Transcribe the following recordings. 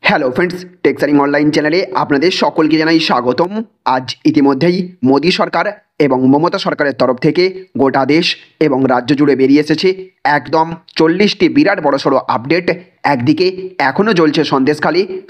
Hello friends, টেক্সারিং online চ্যানেলে আপনাদের সকলকে জানাই স্বাগতম। আজ ইতিমধ্যেই মোদী সরকার এবং মমতা সরকারের তরফ থেকে গোটা দেশ এবং রাজ্য জুড়ে বেরিয়ে এসেছে একদম 40টি বিরাট বড়সড় আপডেট। একদিকে এখনও চলছে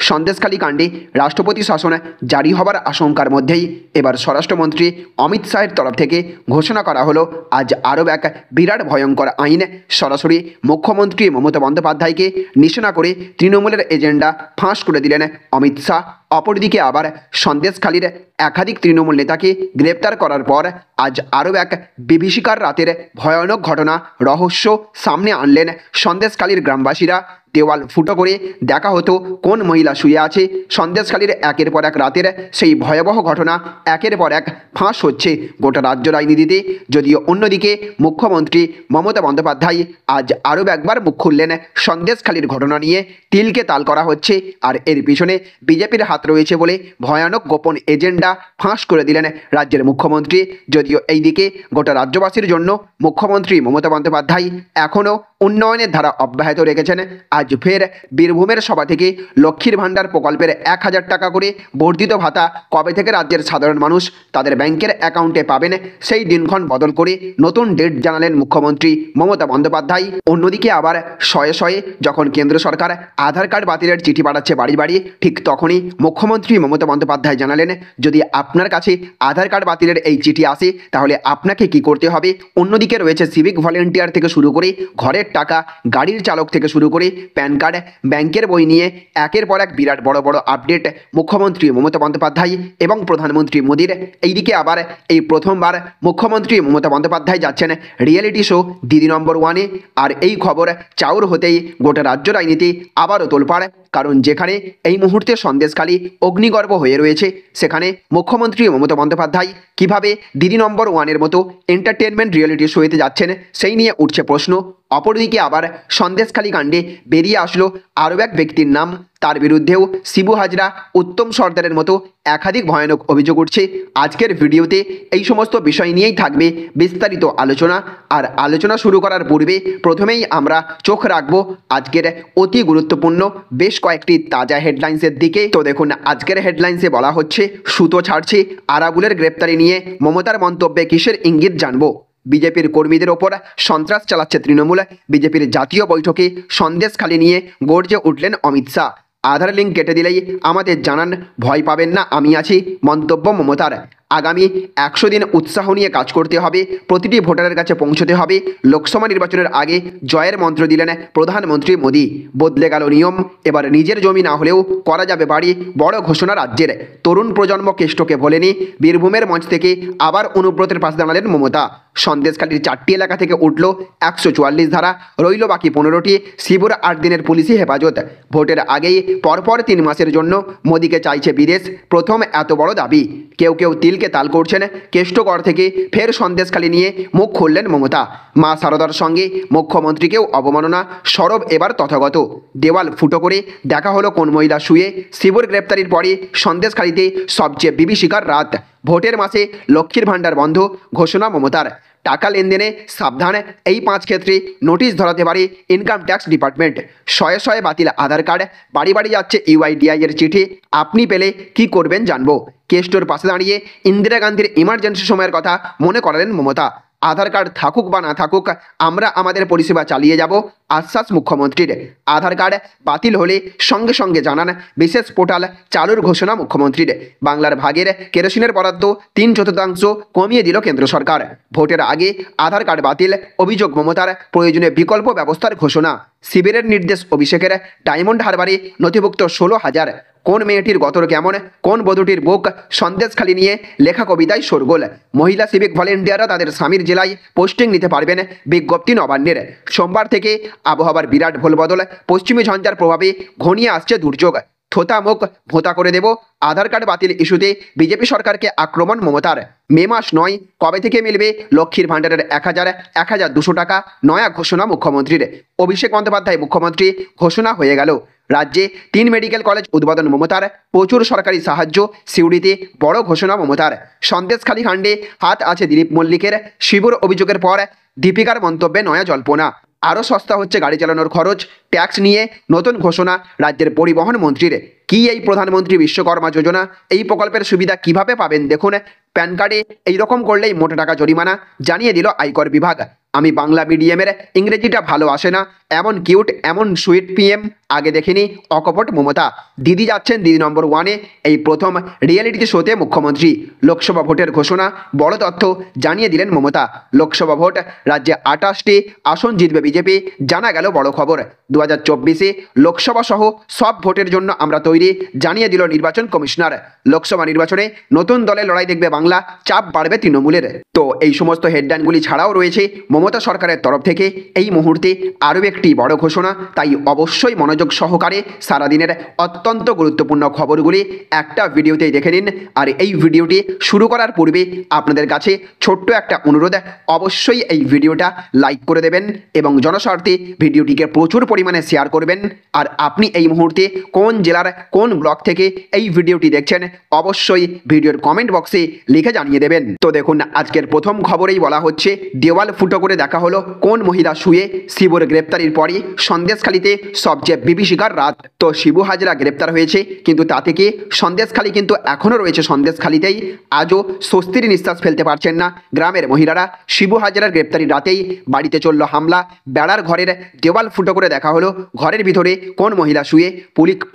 সন্দেশখালী কাণ্ডে রাষ্ট্রপতি শাসন জারি হবার আশঙ্কার মধ্যেই এবার স্বরাষ্ট্রমন্ত্রী অমিত শাহের তরফ থেকে ঘোষণা করা হলো আজ আরও এক বিরাট ভয়ঙ্কর আইন। সরাসরি মুখ্যমন্ত্রী মমতা বন্দ্যোপাধ্যায়কে নিশানা করে তৃণমূলের এজেন্ডা ফাঁস করে দিলেন অমিত শাহ। অপরদিকে আবার সন্দেশখালীর একাধিক তৃণমূল নেতাকে গ্রেপ্তার করার পর আজ আরও এক বিভীষিকার রাতের ভয়ানক ঘটনা রহস্য সামনে আনলেন সন্দেশখালীর গ্রামবাসীরা। দেওয়াল ফুটো করে দেখা হতো কোন মহিলা শুয়ে আছে। সন্দেশখালীর একের পর এক রাতের সেই ভয়াবহ ঘটনা একের পর এক ফাঁস হচ্ছে গোটা রাজ্য রাজনীতিতে। যদিও অন্যদিকে মুখ্যমন্ত্রী মমতা বন্দ্যোপাধ্যায় আজ আরও একবার মুখ খুললেন সন্দেশখালীর ঘটনা নিয়ে। তিলকে তাল করা হচ্ছে, আর এর পিছনে বিজেপির হাত রয়েছে বলে ভয়ানক গোপন এজেন্ডা ফাঁস করে দিলেন রাজ্যের মুখ্যমন্ত্রী। যদিও এইদিকে গোটা রাজ্যবাসীর জন্য মুখ্যমন্ত্রী মমতা বন্দ্যোপাধ্যায় এখনও উন্নয়নের ধারা অব্যাহত রেখেছেন। আজ ফের বীরভূমের সভা থেকে লক্ষ্মীর ভাণ্ডার প্রকল্পের 1000 টাকা করে বর্ধিত ভাতা কবে থেকে রাজ্যের সাধারণ মানুষ তাদের ব্যাংকের অ্যাকাউন্টে পাবেন সেই দিনক্ষণ বদল করে নতুন ডেট জানালেন মুখ্যমন্ত্রী মমতা বন্দ্যোপাধ্যায়। অন্যদিকে আবার শয়ে শয়ে যখন কেন্দ্র সরকার আধার কার্ড বাতিলের চিঠি পাঠাচ্ছে বাড়ি বাড়ি, ঠিক তখনই মুখ্যমন্ত্রী মমতা বন্দ্যোপাধ্যায় জানালেন যদি আপনার কাছে আধার কার্ড বাতিলের এই চিঠি আসে তাহলে আপনাকে কি করতে হবে। অন্যদিকে রয়েছে সিভিক ভলেন্টিয়ার থেকে শুরু করে ঘরের টাকা, গাড়ির চালক থেকে শুরু করে প্যান কার্ড, ব্যাংকের বই নিয়ে একের পর এক বিরাট বড় বড় আপডেট মুখ্যমন্ত্রী মমতা বন্দ্যোপাধ্যায় এবং প্রধানমন্ত্রী মোদীর। এইদিকে আবার এই প্রথমবার মুখ্যমন্ত্রী মমতা বন্দ্যোপাধ্যায় যাচ্ছেন রিয়েলিটি শো দিদি নম্বর 1-এ। আর এই খবর চাউর হতেই গোটা রাজ্য রাজনীতি আবারও তোলপাড়, কারণ যেখানে এই মুহূর্তে সন্দেশখালী অগ্নিগর্ভ হয়ে রয়েছে সেখানে মুখ্যমন্ত্রী মমতা বন্দ্যোপাধ্যায় কিভাবে দিদি নম্বর 1-এর মতো এন্টারটেনমেন্ট রিয়েলিটি শোতে যাচ্ছেন সেই নিয়ে উঠছে প্রশ্ন। অপরদিকে আবার সন্দেশখালী কাণ্ডে বেরিয়ে আসলো আরও এক ব্যক্তির নাম, তার বিরুদ্ধেও শিবু হাজরা, উত্তম সর্দারের মতো একাধিক ভয়ানক অভিযোগ উঠছে। আজকের ভিডিওতে এই সমস্ত বিষয় নিয়েই থাকবে বিস্তারিত আলোচনা। আর আলোচনা শুরু করার পূর্বে প্রথমেই আমরা চোখ রাখবো আজকের অতি গুরুত্বপূর্ণ বেশ কয়েকটি তাজা হেডলাইন্সের দিকে। তো দেখুন, আজকের হেডলাইন্সে বলা হচ্ছে সুতো ছাড়ছে, আরাবুলের গ্রেপ্তারি নিয়ে মমতার মন্তব্যে কিসের ইঙ্গিত জানবো। বিজেপির কর্মীদের ওপর সন্ত্রাস চালাচ্ছে তৃণমূল, বিজেপির জাতীয় বৈঠকে সন্দেশখালী নিয়ে গর্জে উঠলেন অমিত শাহ। আধার লিঙ্ক কেটে দিলেই আমাদের জানান, ভয় পাবেন না, আমি আছি, মন্তব্য মমতার। আগামী 100 দিন উৎসাহ নিয়ে কাজ করতে হবে, প্রতিটি ভোটারের কাছে পৌঁছতে হবে। লোকসভা নির্বাচনের আগে জয়ের মন্ত্র দিলেন প্রধানমন্ত্রী মোদী। বদলে গেল নিয়ম, এবার নিজের জমি না হলেও করা যাবে বাড়ি, বড় ঘোষণা রাজ্যের। তরুণ প্রজন্ম কেষ্টকে ভোলেনি, বীরভূমের মঞ্চ থেকে আবার অনুব্রতের পাশে দাঁড়ালেন মমতা। সন্দেশখালীর 4টি এলাকা থেকে উঠল 144 ধারা, রইল বাকি 15টি। শিবুর 8 দিনের পুলিশি হেফাজত। ভোটের আগেই পরপর 3 মাসের জন্য মোদীকে চাইছে বিদেশ, প্রথম এত বড় দাবি। কেউ কেউ তিলকে তাল করছেন, কেষ্টগড় থেকে ফের সন্দেশখালী নিয়ে মুখ খুললেন মমতা। মা শারদার সঙ্গে মুখ্যমন্ত্রীকেও অবমাননা, সরব এবার তথাগত। দেওয়াল ফুটো করে দেখা হলো কোন মহিলা শুয়ে। শিবুর গ্রেপ্তারির পরে সন্দেশখালীতে সবচেয়ে বিভীষিকার রাত। ভোটের মাসে লক্ষ্মীর ভাণ্ডার বন্ধ, ঘোষণা মমতার। টাকা লেনদেনে সাবধান, এই 5 ক্ষেত্রে নোটিশ ধরাতে পারে ইনকাম ট্যাক্স ডিপার্টমেন্ট। শয়ে শয়ে বাতিল আধার কার্ড, বাড়ি বাড়ি যাচ্ছে ইউআইডিআই এর চিঠি, আপনি পেলে কি করবেন জানবো। কেষ্টর পাশে দাঁড়িয়ে ইন্দিরা গান্ধীর ইমার্জেন্সি সময়ের কথা মনে করালেন মমতা। আধার কার্ড থাকুক বা না থাকুক, আমরা আমাদের পরিষেবা চালিয়ে যাব, আশ্বাস মুখ্যমন্ত্রীর। আধার কার্ড বাতিল হলে সঙ্গে সঙ্গে জানান, বিশেষ পোর্টাল চালুর ঘোষণা মুখ্যমন্ত্রীর। বাংলার ভাগের কেরোসিনের বরাদ্দ 3/4 কমিয়ে দিল কেন্দ্র সরকার। ভোটের আগে আধার কার্ড বাতিল, অভিযোগ মমতার, প্রয়োজনে বিকল্প ব্যবস্থার ঘোষণা। শিবিরের নির্দেশ অভিষেকের, ডায়মন্ড হারবারে নথিভুক্ত 16,000। কোন মেয়েটির গতর কেমন, কোন বধূটির বুক, সন্দেশখালী নিয়ে লেখা কবিতায় শোরগোল। মহিলা সিভিক ভলেন্টিয়াররা তাদের স্বামীর জেলায় পোস্টিং নিতে পারবেন, বিজ্ঞপ্তি নবান্নের। সোমবার থেকে আবহাওয়ার বিরাট ভোলবদল, পশ্চিমী ঝঞ্ঝার প্রভাবে ঘনিয়ে আসছে দুর্যোগ। থোতা মুখ ভোতা করে দেব, আধার কার্ড বাতিল ইস্যুতে বিজেপি সরকারকে আক্রমণ মমতার। মে মাস নয়, কবে থেকে মিলবে লক্ষ্মীর ভাণ্ডারের 1,200 টাকা, নয়া ঘোষণা মুখ্যমন্ত্রীর। অভিষেক বন্দ্যোপাধ্যায় মুখ্যমন্ত্রী, ঘোষণা হয়ে গেল। রাজ্যে 3 মেডিকেল কলেজ উদ্বোধন মমতার, প্রচুর সরকারি সাহায্য সিউড়িতে, বড় ঘোষণা মমতার। সন্দেশখালী কাণ্ডে হাত আছে দিলীপ মল্লিকের, শিবুর অভিযোগের পর দীপিকার মন্তব্যে নয়া জল্পনা। আরও সস্তা হচ্ছে গাড়ি চালানোর খরচ, ট্যাক্স নিয়ে নতুন ঘোষণা রাজ্যের পরিবহন মন্ত্রীর। কি এই প্রধানমন্ত্রী বিশ্বকর্মা যোজনা, এই প্রকল্পের সুবিধা কিভাবে পাবেন দেখুন। প্যান কার্ডে এইরকম করলেই মোটা টাকা জরিমানা, জানিয়ে দিল আয়কর বিভাগ। আমি বাংলা মিডিয়ামের, ইংরেজিটা ভালো আসে না, এমন কিউট এমন সুইট পিএম আগে দেখিনি অকপট মমতা। দিদি যাচ্ছেন দিদি নম্বর ওয়ানে, এই প্রথম রিয়েলিটি শোতে মুখ্যমন্ত্রী। লোকসভা ভোটের ঘোষণা, বড় তথ্য জানিয়ে দিলেন মমতা। লোকসভা ভোট, রাজ্যে 28টি আসন জিতবে বিজেপি, জানা গেল বড় খবর। 2024-এ লোকসভা সহ সব ভোটের জন্য আমরা তৈরি, জানিয়ে দিল নির্বাচন কমিশনার। লোকসভা নির্বাচনে নতুন দলে লড়াই দেখবে বাংলা, চাপ বাড়বে তৃণমূলের। তো এই সমস্ত হেডলাইনগুলি ছাড়াও রয়েছে মমতা সরকারের তরফ থেকে এই মুহূর্তে আরও একটি বড় ঘোষণা, তাই অবশ্যই মনোযোগ সহকারে সারাদিনের অত্যন্ত গুরুত্বপূর্ণ খবরগুলি একটা ভিডিওতেই দেখে নিন। আর এই ভিডিওটি শুরু করার পূর্বে আপনাদের কাছে ছোট্ট একটা অনুরোধ, অবশ্যই এই ভিডিওটা লাইক করে দেবেন এবং জনস্বার্থে ভিডিওটিকে প্রচুর পরিমাণে শেয়ার করবেন। আর আপনি এই মুহূর্তে কোন জেলার কোন ব্লক থেকে এই ভিডিওটি দেখছেন অবশ্যই ভিডিওর কমেন্ট বক্সে লিখে জানিয়ে দেবেন। তো দেখুন, আজকের প্রথম খবরেই বলা হচ্ছে দেওয়াল ফুটো করে দেখা হলো কোন মহিলা শুয়ে। শিবুর গ্রেপ্তারির পরই সন্দেশখালীতে সবচেয়ে বিভীষিকার রাত। তো শিবু হাজরা গ্রেপ্তার হয়েছে, কিন্তু তা থেকে সন্দেশখালী কিন্তু এখনও রয়েছে সন্দেশখালীতেই। আজও স্বস্তির নিঃশ্বাস ফেলতে পারছেন না গ্রামের মহিলারা। শিবু হাজরার গ্রেপ্তারির রাতেই বাড়িতে চলল হামলা। বেড়ার ঘরের দেওয়াল ফুটো করে দেখা হলো ঘরের ভিতরে কোন মহিলা শুয়ে।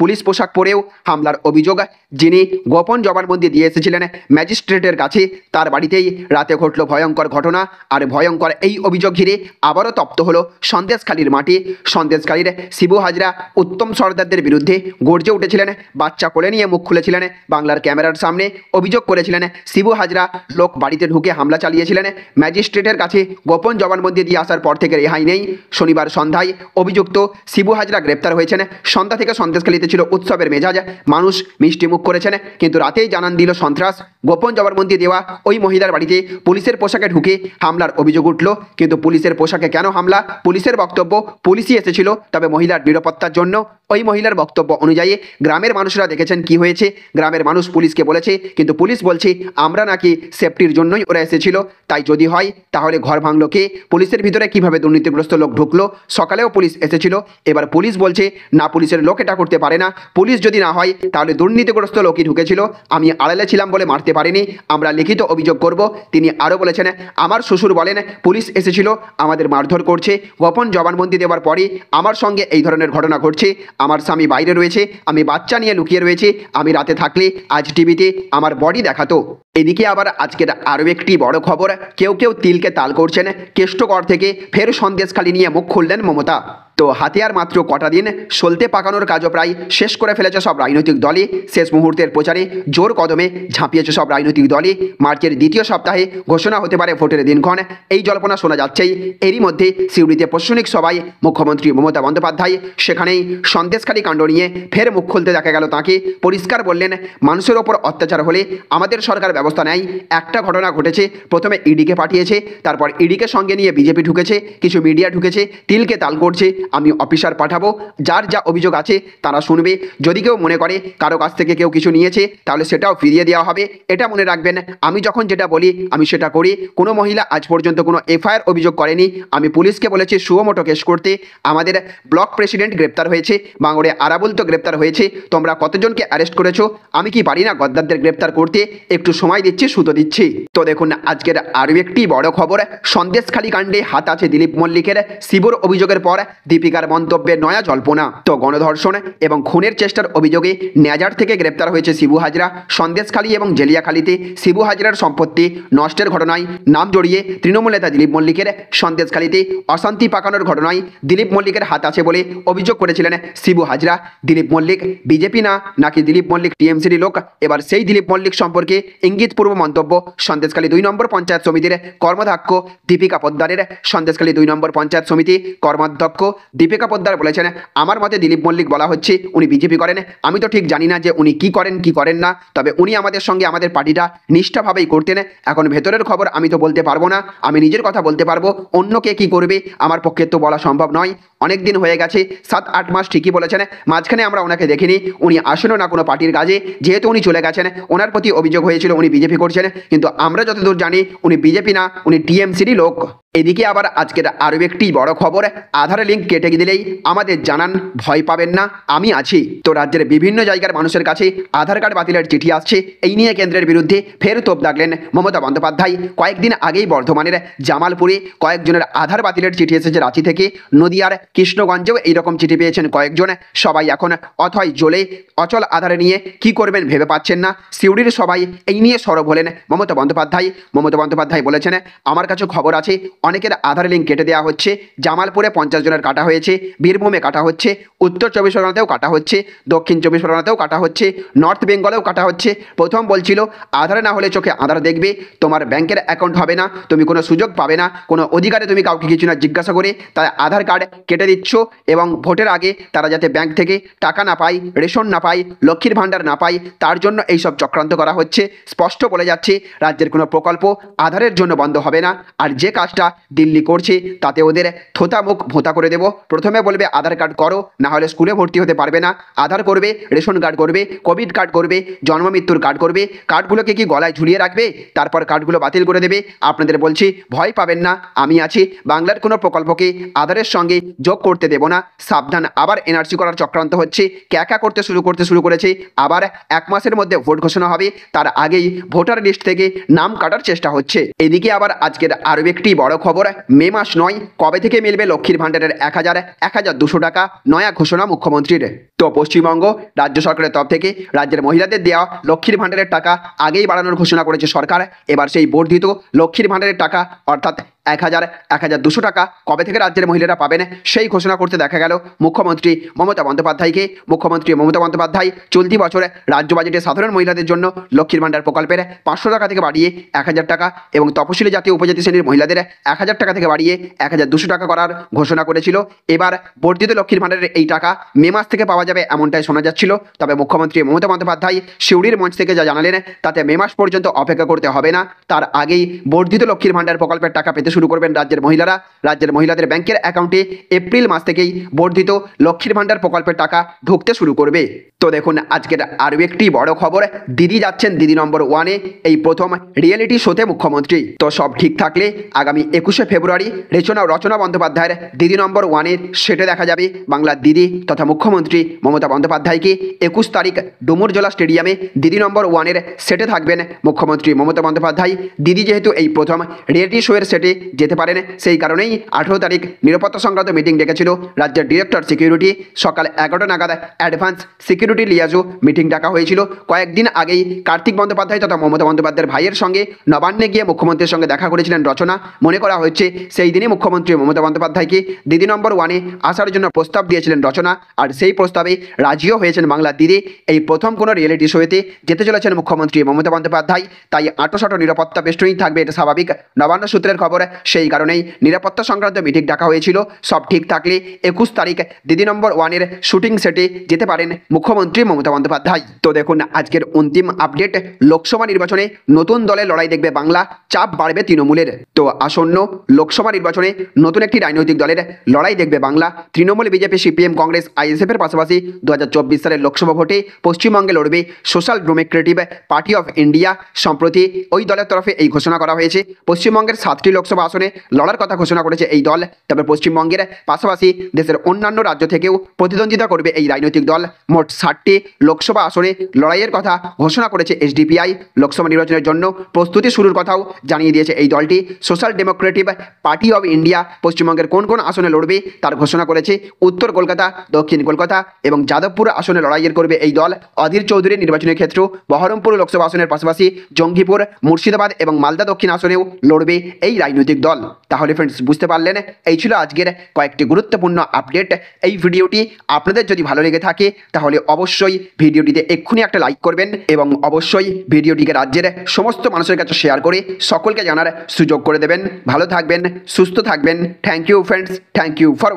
পুলিশ পোশাক পরেও হামলার অভিযোগ। যিনি গোপন জবানবন্দি দিয়ে এসেছিলেন ম্যাজিস্ট্রেটের কাছে, তার বাড়িতেই রাতে ঘটল ভয়ঙ্কর ঘটনা। আর ভয়ঙ্কর এই অভিযোগ ঘিরে আবারও তপ্ত হলো সন্দেশখালীর মাটি। সন্দেশখালীর শিবু হাজরা উত্তম সর্দারদের বিরুদ্ধে গর্জে উঠেছিলেন, বাচ্চা কোলে নিয়ে মুখ খুলেছিলেন বাংলার ক্যামেরার সামনে। অভিযোগ করেছিলেন শিবু হাজরা লোক বাড়িতে ঢুকে হামলা চালিয়েছিলেন। ম্যাজিস্ট্রেটের কাছে গোপন জবানবন্দি দিয়ে আসার পর থেকে রেহাই নেই। শনিবার সন্ধ্যায় অভিযুক্ত শিবু হাজরা গ্রেপ্তার হয়েছেন। সন্ধ্যা থেকে সন্দেশখালীতে ছিল উৎসবের মেজাজ, মানুষ মিষ্টি মুখ করেছেন। কিন্তু রাতেই জানান দিল সন্ত্রাস। গোপন জবানবন্দি দেওয়া ওই মহিলার বাড়িতে পুলিশের পোশাকে ঢুকে হামলার অভিযোগ উঠল। কিন্তু পুলিশের পোশাকে কেন হামলা? পুলিশের বক্তব্য, পুলিশই এসেছিল তবে মহিলার নিরাপত্তার জন্য। ওই মহিলার বক্তব্য অনুযায়ী গ্রামের মানুষরা দেখেছেন কি হয়েছে। গ্রামের মানুষ পুলিশকে বলেছে, কিন্তু পুলিশ বলছে আমরা নাকি সেফটির জন্যই ওরা এসেছিল। তাই যদি হয় তাহলে ঘর ভাঙলো কে? পুলিশের ভিতরে কিভাবে দুর্নীতিগ্রস্ত লোক ঢুকলো? সকালেও পুলিশ এসেছিল, এবার পুলিশ বলছে না, পুলিশের লোক এটা করতে পারে না। পুলিশ যদি না হয় তাহলে দুর্নীতিগ্রস্ত লোকই ঢুকেছিল, আমি আড়ালে ছিলাম বলে মারতে পারিনি, আমরা লিখিত অভিযোগ করব। তিনি আরও বলেছেন, আমার শ্বশুর বলেন পুলিশ এসেছিল, আমাদের মারধর করছে। গোপন জবানবন্দি দেওয়ার পরই আমার সঙ্গে এই ধরনের ঘটনা ঘটছে। আমার স্বামী বাইরে রয়েছে, আমি বাচ্চা নিয়ে লুকিয়ে রয়েছে, আমি রাতে থাকলে আজ টিভিতে আমার বডি দেখাতো। এদিকে আবার আজকের আরও একটি বড় খবর, কেউ কেউ তিলকে তাল করছেন। কেষ্টগড় থেকে ফের সন্দেশখালী নিয়ে মুখ খুললেন মমতা। তো হাতে আর মাত্র কটা দিন, সলতে পাকানোর কাজও প্রায় শেষ করে ফেলেছে সব রাজনৈতিক দলই। শেষ মুহূর্তের প্রচারে জোর কদমে ঝাঁপিয়েছে সব রাজনৈতিক দলই। মার্চের দ্বিতীয় সপ্তাহে ঘোষণা হতে পারে ভোটের দিনক্ষণ, এই জল্পনা শোনা যাচ্ছেই। এরই মধ্যে সিউড়িতে প্রশাসনিক সভায় মুখ্যমন্ত্রী মমতা বন্দ্যোপাধ্যায়, সেখানেই সন্দেশখালী কাণ্ড নিয়ে ফের মুখ খুলতে দেখা গেল তাঁকে। পরিষ্কার বললেন, মানুষের ওপর অত্যাচার হলে আমাদের সরকার ব্যবস্থা নেয়। একটা ঘটনা ঘটেছে, প্রথমে ইডিকে পাঠিয়েছে, তারপর ইডিকে সঙ্গে নিয়ে বিজেপি ঢুকেছে, কিছু মিডিয়া ঢুকেছে, তিলকে তাল করছে। আমি অফিসার পাঠাবো, যার যা অভিযোগ আছে তারা শুনবে। যদি কেউ মনে করে কারো কাছ থেকে কেউ কিছু নিয়েছে তাহলে সেটাও ফিরিয়ে দেওয়া হবে। এটা মনে রাখবেন, আমি যখন যেটা বলি আমি সেটা করি। কোনো মহিলা আজ পর্যন্ত কোনো এফআইআর অভিযোগ করেনি। আমি পুলিশকে বলেছি সুমোটো কেস করতে। আমাদের ব্লক প্রেসিডেন্ট গ্রেপ্তার হয়েছে, বাঙড়ে আরাবুল তো গ্রেপ্তার হয়েছে। তোমরা কতজনকে অ্যারেস্ট করেছো? আমি কি পারি না গদ্দারদের গ্রেপ্তার করতে? একটু সময় দিচ্ছি, সুতো দিচ্ছি। তো দেখুন, আজকের আরও একটি বড় খবর, সন্দেশখালী কাণ্ডে হাত আছে দিলীপ মল্লিকের। শিবুর অভিযোগের পর দীপিকার মন্তব্যে নয়া জল্পনা। তো গণধর্ষণ এবং খুনের চেষ্টার অভিযোগে নেজার থেকে গ্রেপ্তার হয়েছে শিবু হাজরা। সন্দেশখালী এবং জেলিয়াখালীতে শিবু হাজরার সম্পত্তি নষ্টের ঘটনায় নাম জড়িয়ে তৃণমূল নেতা দিলীপ মল্লিকের। সন্দেশখালীতে অশান্তি পাকানোর ঘটনায় দিলীপ মল্লিকের হাত আছে বলে অভিযোগ করেছিলেন শিবু হাজরা। দিলীপ মল্লিক বিজেপি না, নাকি দিলীপ মল্লিক টিএমসির লোক? এবার সেই দিলীপ মল্লিক সম্পর্কে ইঙ্গিতপূর্ব মন্তব্য সন্দেশখালী 2 নম্বর পঞ্চায়েত সমিতির কর্মাধ্যক্ষ দীপিকা পোদ্দারের। সন্দেশখালী 2 নম্বর পঞ্চায়েত সমিতি কর্মাধ্যক্ষ দীপিকা পোদ্দার বলেছেন, আমার মতে দিলীপ মল্লিক বলা হচ্ছে উনি বিজেপি করেন। আমি তো ঠিক জানি না যে উনি কি করেন কি করেন না, তবে উনি আমাদের সঙ্গে আমাদের পার্টিটা নিষ্ঠাভাবেই করতেন। এখন ভেতরের খবর আমি তো বলতে পারবো না, আমি নিজের কথা বলতে পারবো, অন্য কে কি করবে আমার পক্ষে তো বলা সম্ভব নয়। অনেক দিন হয়ে গেছে, 7-8 মাস ঠিকই বলেছেন। মাঝখানে আমরা ওনাকে দেখিনি, উনি আসেনও না কোনো পার্টির কাজে। যেহেতু উনি চলে গেছেন, ওনার প্রতি অভিযোগ হয়েছিল উনি বিজেপি করছেন, কিন্তু আমরা যতদূর জানি উনি বিজেপি না, উনি টিএমসিরই লোক। এদিকে আবার আজকের আরও একটি বড় খবর, আধার লিঙ্ক কেটে দিলেই আমাদের জানান, ভয় পাবেন না, আমি আছি। তো রাজ্যের বিভিন্ন জায়গার মানুষের কাছে আধার কার্ড বাতিলের চিঠি আসছে। এই নিয়ে কেন্দ্রের বিরুদ্ধে ফের তোপ দাগলেন মমতা বন্দ্যোপাধ্যায়। কয়েকদিন আগেই বর্ধমানের জামালপুরে কয়েকজনের আধার বাতিলের চিঠি এসেছে রাঁচি থেকে। নদিয়ার কৃষ্ণগঞ্জেও এইরকম চিঠি পেয়েছেন কয়েকজন। সবাই এখন অথয় জ্বলে অচল আধার নিয়ে কি করবেন ভেবে পাচ্ছেন না। সিউড়ির সবাই এই নিয়ে সরব হলেন মমতা বন্দ্যোপাধ্যায়। মমতা বন্দ্যোপাধ্যায় বলেছেন, আমার কাছে খবর আছে অনেকের আধার লিঙ্ক কেটে দেওয়া হচ্ছে। জামালপুরে 50 জনের কাটা হয়েছে, বীরভূমে কাটা হচ্ছে, উত্তর 24 পরগনাতেও কাটা হচ্ছে, দক্ষিণ 24 পরগনাতেও কাটা হচ্ছে, নর্থ বেঙ্গলেও কাটা হচ্ছে। প্রথম বলছিল আধার না হলে চোখে আধার দেখবে, তোমার ব্যাংকের অ্যাকাউন্ট হবে না, তুমি কোনো সুযোগ পাবে না, কোনো অধিকারে তুমি কাউকে কিছু না জিজ্ঞাসা করে তাই আধার কার্ড কেটে দিচ্ছ, এবং ভোটের আগে তারা যাতে ব্যাংক থেকে টাকা না পায়, রেশন না পায়, লক্ষ্মীর ভাণ্ডার না পায়, তার জন্য এইসব চক্রান্ত করা হচ্ছে। স্পষ্ট বলে যাচ্ছে রাজ্যের কোনো প্রকল্প আধারের জন্য বন্ধ হবে না। আর যে কাজটা দিল্লি করছে তাতে ওদের থোতা মুখ ভোঁতা করে দেব। প্রথমে বলবে আধার কার্ড করো, না হলে স্কুলে ভর্তি হতে পারবে না। আধার করবে, রেশন কার্ড করবে, কোভিড কার্ড করবে, জন্ম মৃত্যুর কার্ড করবে। কার্ডগুলোকে কি গলায় ঝুলিয়ে রাখবে, তারপর কার্ডগুলো বাতিল করে দেবে। আপনাদের বলছি ভয় পাবেন না, আমি আছি। বাংলার কোনো প্রকল্পকে আধারের সঙ্গে যোগ করতে দেব না। সাবধান, আবার এনআরসি করার চক্রান্ত হচ্ছে। ক্যাকা করতে শুরু করেছে। আবার 1 মাসের মধ্যে ভোট ঘোষণা হবে, তার আগেই ভোটার লিস্ট থেকে নাম কাটার চেষ্টা হচ্ছে। এদিকে আবার আজকের আরও একটি বড় খবর, মে মাস নয়, কবে থেকে মিলবে লক্ষ্মীর ভাণ্ডারের 1200 টাকা, নয়া ঘোষণা মুখ্যমন্ত্রীর। তো পশ্চিমবঙ্গ রাজ্য সরকারের তরফ থেকে রাজ্যের মহিলাদের দেওয়া লক্ষ্মীর ভাণ্ডারের টাকা আগেই বাড়ানোর ঘোষণা করেছে সরকার। এবার সেই বর্ধিত লক্ষ্মীর ভাণ্ডারের টাকা অর্থাৎ 1200 টাকা কবে থেকে রাজ্যের মহিলারা পাবেন সেই ঘোষণা করতে দেখা গেল মুখ্যমন্ত্রী মমতা বন্দ্যোপাধ্যায়কে। মুখ্যমন্ত্রী মমতা বন্দ্যোপাধ্যায় চলতি বছরে রাজ্য বাজেটে সাধারণ মহিলাদের জন্য লক্ষ্মীর ভাণ্ডার প্রকল্পের 500 টাকা থেকে বাড়িয়ে 1000 টাকা এবং তপশিলি জাতীয় উপজাতি শ্রেণীর মহিলাদের 1000 টাকা থেকে বাড়িয়ে 1200 টাকা করার ঘোষণা করেছিল। এবার বর্ধিত লক্ষ্মীর ভাণ্ডারের এই টাকা মে মাস থেকে পাওয়া যাবে এমনটাই শোনা যাচ্ছিল। তবে মুখ্যমন্ত্রী মমতা বন্দ্যোপাধ্যায় সিউড়ির মঞ্চ থেকে যা জানালেন তাতে মে মাস পর্যন্ত অপেক্ষা করতে হবে না, তার আগেই বর্ধিত লক্ষ্মীর ভাণ্ডার প্রকল্পের টাকা পেতে শুরু করবেন রাজ্যের মহিলারা। রাজ্যের মহিলাদের ব্যাংকের অ্যাকাউন্টে এপ্রিল মাস থেকেই বর্ধিত লক্ষ্মীর ভাণ্ডার প্রকল্পের টাকা ঢুকতে শুরু করবে। তো দেখুন আজকের আরও একটি বড় খবর, দিদি যাচ্ছেন দিদি নম্বর 1-এ, এই প্রথম রিয়েলিটি শোতে মুখ্যমন্ত্রী। তো সব ঠিক থাকলে আগামী 21শে ফেব্রুয়ারি রচনা বন্দ্যোপাধ্যায়ের দিদি নম্বর 1-এর সেটে দেখা যাবে বাংলার দিদি তথা মুখ্যমন্ত্রী মমতা বন্দ্যোপাধ্যায়কে। 21 তারিখ ডুমুরজলা স্টেডিয়ামে দিদি নম্বর 1-এর সেটে থাকবেন মুখ্যমন্ত্রী মমতা বন্দ্যোপাধ্যায়। দিদি যেহেতু এই প্রথম রিয়েলিটি শোয়ের সেটে যেতে পারেন, সেই কারণেই 18 তারিখ নিরাপত্তা সংক্রান্ত মিটিং ডেকেছিল রাজ্যের ডিরেক্টর সিকিউরিটি। সকাল 11টা নাগাদ অ্যাডভান্স সিকিউরিটি লিয়াজো মিটিং ডাকা হয়েছিল। কয়েকদিন আগেই কার্তিক বন্দ্যোপাধ্যায় তথা মমতা বন্দ্যোপাধ্যায়ের ভাইয়ের সঙ্গে নবান্নে গিয়ে মুখ্যমন্ত্রীর সঙ্গে দেখা করেছিলেন রচনা। মনে করা হচ্ছে সেই দিনই মুখ্যমন্ত্রী মমতা বন্দ্যোপাধ্যায়কে দিদি নম্বর 1-এ আসার জন্য প্রস্তাব দিয়েছিলেন রচনা, আর সেই প্রস্তাবে রাজিও হয়েছেন বাংলার দিদি। এই প্রথম কোনো রিয়েলিটি শোতে যেতে চলেছেন মুখ্যমন্ত্রী মমতা বন্দ্যোপাধ্যায়, তাই আঁটোসাঁটো নিরাপত্তা বেষ্টনী থাকবে, এটা স্বাভাবিক। নবান্ন সূত্রের খবর, সেই কারণেই নিরাপত্তা সংক্রান্ত মিটিং ডাকা হয়েছিল। সব ঠিক থাকলে 21 তারিখ দিদি নম্বর 1-এর শুটিং সেটে যেতে পারেন মুখ্যমন্ত্রী মমতা বন্দ্যোপাধ্যায়। তো দেখুন আজকের অন্তিম আপডেট, লোকসভা নির্বাচনে নতুন দলের লড়াই দেখবে বাংলা, চাপ বাড়বে তৃণমূলের। তো আসন্ন লোকসভা নির্বাচনে নতুন একটি রাজনৈতিক দলের লড়াই দেখবে Bangla. Trinamool, BJP, CPM, Congress, ISF এর পাশাপাশি 2024 সালের লোকসভা ভোটে পশ্চিমবঙ্গে লড়বে social Democratic party of India. সম্প্রতি ওই দলের তরফে এই ঘোষণা করা হয়েছে। পশ্চিমবঙ্গের 7টি লোকসভা আসনে লড়ার কথা ঘোষণা করেছে এই দল। তবে পশ্চিমবঙ্গের পাশাপাশি দেশের অন্যান্য রাজ্য থেকেও প্রতিদ্বন্দ্বিতা করবে এই রাজনৈতিক দল। মোট 60টি লোকসভা আসনে লড়াইয়ের কথা ঘোষণা করেছে এসডিপিআই। লোকসভা নির্বাচনের জন্য প্রস্তুতি শুরুর কথাও জানিয়ে দিয়েছে এই দলটি। Social Democratic party of India পশ্চিমবঙ্গের কোন কোন আসনে লড়বে তার ঘোষণা করেছে। উত্তর কলকাতা, দক্ষিণ কলকাতা এবং যাদবপুর আসনে লড়াইয়ের করবে এই দল। অধীর চৌধুরীর নির্বাচনের ক্ষেত্র বহরমপুর লোকসভা আসনের পাশাপাশি জঙ্গিপুর, মুর্শিদাবাদ এবং মালদা দক্ষিণ আসনেও লড়বে এই রাজনৈতিক দল। তাহলে ফ্রেন্ডস বুঝতে পারলেন, এই ছিল আজকের কয়েকটি গুরুত্বপূর্ণ আপডেট। এই ভিডিওটি আপনাদের যদি ভালো লেগে থাকে তাহলে অবশ্যই ভিডিওটিতে এক্ষুনি একটা লাইক করবেন এবং অবশ্যই ভিডিওটিকে রাজ্যের সমস্ত মানুষের কাছে শেয়ার করে সকলকে জানার সুযোগ করে দেবেন। ভালো থাকবেন, সুস্থ থাকবেন। Thank you friends, thank you for